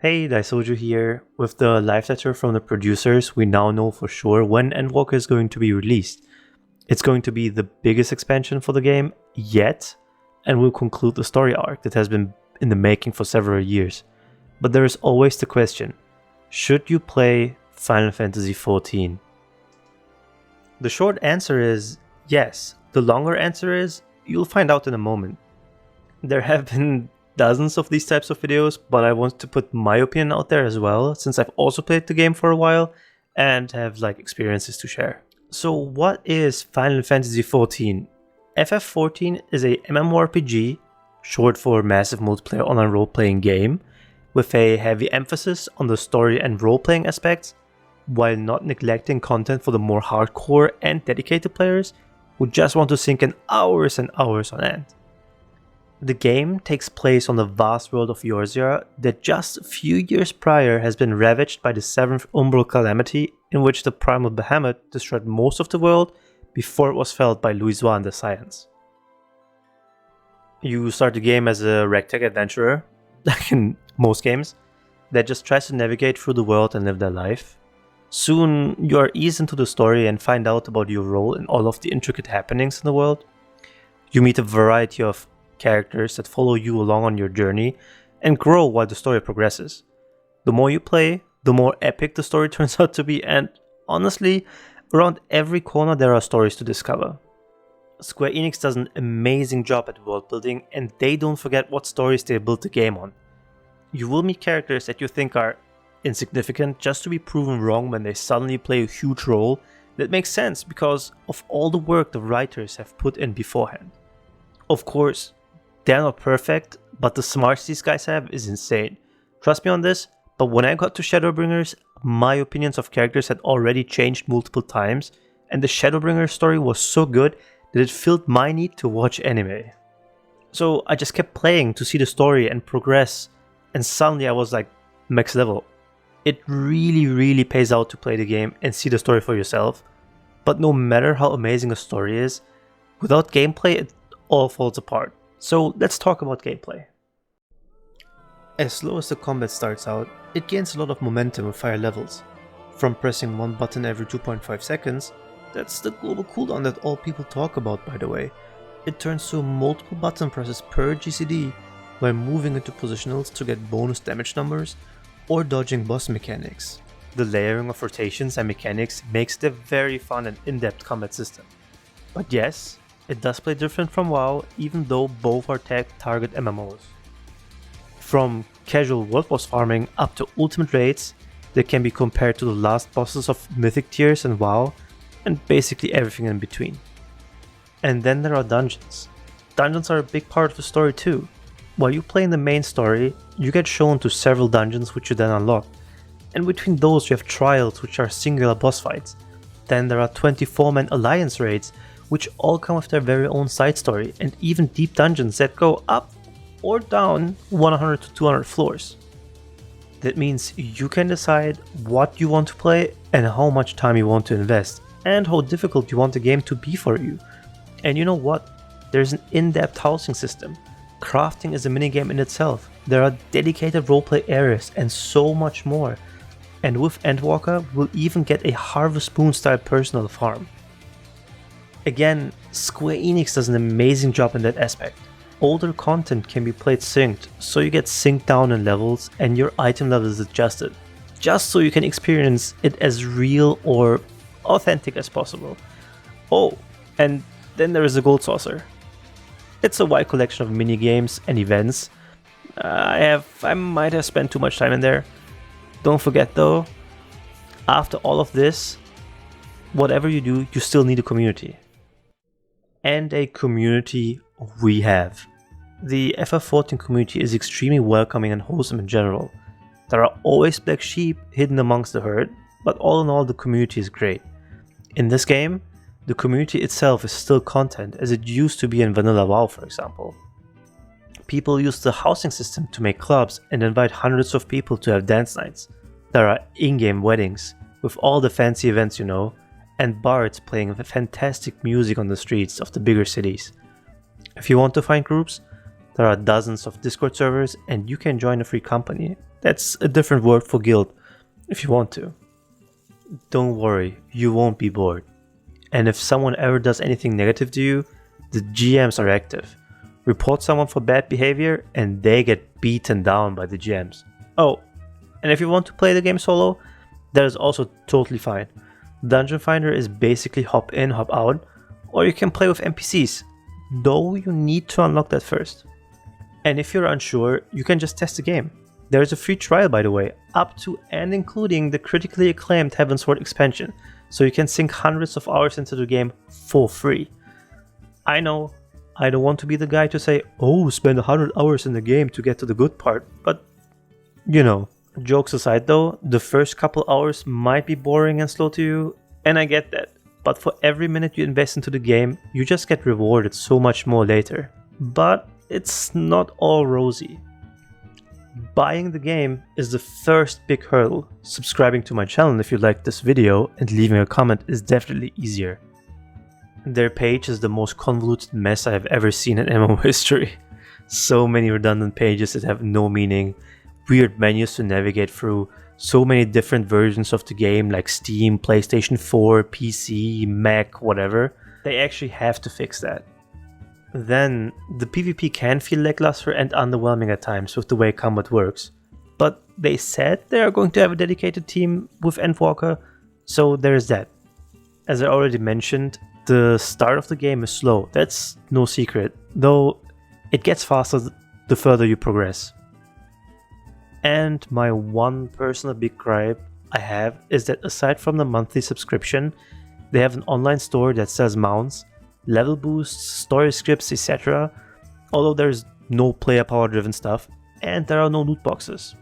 Hey, Daisoju here. With the live letter from the producers, we now know for sure when Endwalker is going to be released. It's going to be the biggest expansion for the game yet, and will conclude the story arc that has been in the making for several years. But there is always the question, should you play Final Fantasy XIV? The short answer is yes. The longer answer is, you'll find out in a moment. There have been dozens of these types of videos, but I want to put my opinion out there as well, since I've also played the game for a while and have experiences to share. So what is Final Fantasy XIV? FF14 is a MMORPG, short for Massive Multiplayer Online Role-Playing Game, with a heavy emphasis on the story and role-playing aspects, while not neglecting content for the more hardcore and dedicated players who just want to sink in hours and hours on end. The game takes place on the vast world of Eorzea that just a few years prior has been ravaged by the 7th Umbral Calamity, in which the Primal Behemoth destroyed most of the world before it was felled by Louisoix and the Scions. You start the game as a ragtag adventurer, like in most games, that just tries to navigate through the world and live their life. Soon you are eased into the story and find out about your role in all of the intricate happenings in the world. You meet a variety of characters that follow you along on your journey and grow while the story progresses. The more you play, the more epic the story turns out to be, and honestly, around every corner there are stories to discover. Square Enix does an amazing job at world building, and they don't forget what stories they built the game on. You will meet characters that you think are insignificant just to be proven wrong when they suddenly play a huge role that makes sense because of all the work the writers have put in beforehand. Of course, they're not perfect, but the smarts these guys have is insane. Trust me on this, but when I got to Shadowbringers, my opinions of characters had already changed multiple times, and the Shadowbringers story was so good that it filled my need to watch anime. So I just kept playing to see the story and progress, and suddenly I was like max level. It really pays out to play the game and see the story for yourself, but no matter how amazing a story is, without gameplay it all falls apart. So let's talk about gameplay. As slow as the combat starts out, it gains a lot of momentum with higher levels. From pressing one button every 2.5 seconds, that's the global cooldown that all people talk about, by the way. It turns to multiple button presses per GCD while moving into positionals to get bonus damage numbers or dodging boss mechanics. The layering of rotations and mechanics makes it a very fun and in-depth combat system. But yes, it does play different from WoW, even though both are target MMOs. From casual world boss farming up to ultimate raids, they can be compared to the last bosses of mythic tiers in WoW, and basically everything in between. And then there are dungeons. Dungeons are a big part of the story too. While you play in the main story, you get shown to several dungeons which you then unlock, and between those you have trials which are singular boss fights. Then there are 24-man alliance raids, which all come with their very own side story, and even deep dungeons that go up or down 100 to 200 floors. That means you can decide what you want to play and how much time you want to invest, and how difficult you want the game to be for you. And you know what? There's an in-depth housing system. Crafting is a minigame in itself. There are dedicated roleplay areas and so much more. And with Endwalker, we'll even get a Harvest Moon style personal farm. Again, Square Enix does an amazing job in that aspect. Older content can be played synced, so you get synced down in levels and your item level is adjusted, just so you can experience it as real or authentic as possible. Oh, and then there is the Gold Saucer. It's a wide collection of mini-games and events. I might have spent too much time in there. Don't forget though, after all of this, whatever you do, you still need a community. And a community we have. The FF14 community is extremely welcoming and wholesome in general. There are always black sheep hidden amongst the herd, but all in all the community is great. In this game, the community itself is still content as it used to be in vanilla WoW, for example. People use the housing system to make clubs and invite hundreds of people to have dance nights. There are in-game weddings, with all the fancy events you know, and bards playing fantastic music on the streets of the bigger cities. If you want to find groups, there are dozens of Discord servers and you can join a free company. That's a different word for guild, if you want to. Don't worry, you won't be bored. And if someone ever does anything negative to you, the GMs are active. Report someone for bad behavior and they get beaten down by the GMs. Oh, and if you want to play the game solo, that is also totally fine. Dungeon Finder is basically hop in, hop out, or you can play with NPCs, though you need to unlock that first. And if you're unsure, you can just test the game. There is a free trial, by the way, up to and including the critically acclaimed Heavensward expansion, so you can sink hundreds of hours into the game for free. I know, I don't want to be the guy to say, oh, spend 100 hours in the game to get to the good part, but you know. Jokes aside though, the first couple hours might be boring and slow to you, and I get that, but for every minute you invest into the game, you just get rewarded so much more later. But it's not all rosy. Buying the game is the first big hurdle. Subscribing to my channel if you liked this video and leaving a comment is definitely easier. Their page is the most convoluted mess I have ever seen in MMO history. So many redundant pages that have no meaning, weird menus to navigate through, so many different versions of the game like Steam, PlayStation 4, PC, Mac, whatever. They actually have to fix that. Then, the PvP can feel lackluster and underwhelming at times with the way combat works. But they said they are going to have a dedicated team with Endwalker, so there's that. As I already mentioned, the start of the game is slow, that's no secret, though it gets faster the further you progress. And my one personal big gripe I have is that aside from the monthly subscription, they have an online store that sells mounts, level boosts, story scripts, etc. Although there's no player power driven stuff, and there are no loot boxes.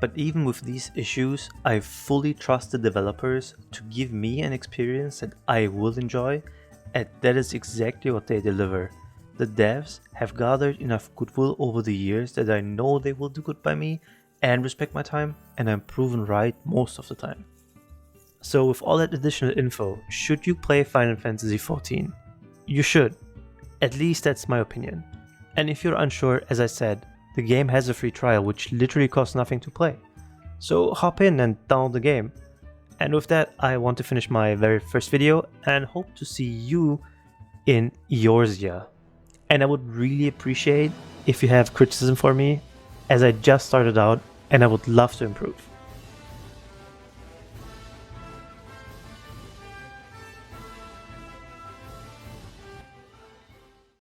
But even with these issues, I fully trust the developers to give me an experience that I will enjoy, and that is exactly what they deliver. The devs have gathered enough goodwill over the years that I know they will do good by me and respect my time, and I'm proven right most of the time. So with all that additional info, should you play Final Fantasy XIV? You should. At least that's my opinion. And if you're unsure, as I said, the game has a free trial which literally costs nothing to play. So hop in and download the game. And with that, I want to finish my very first video and hope to see you in Eorzea. And I would really appreciate if you have criticism for me, as I just started out and I would love to improve.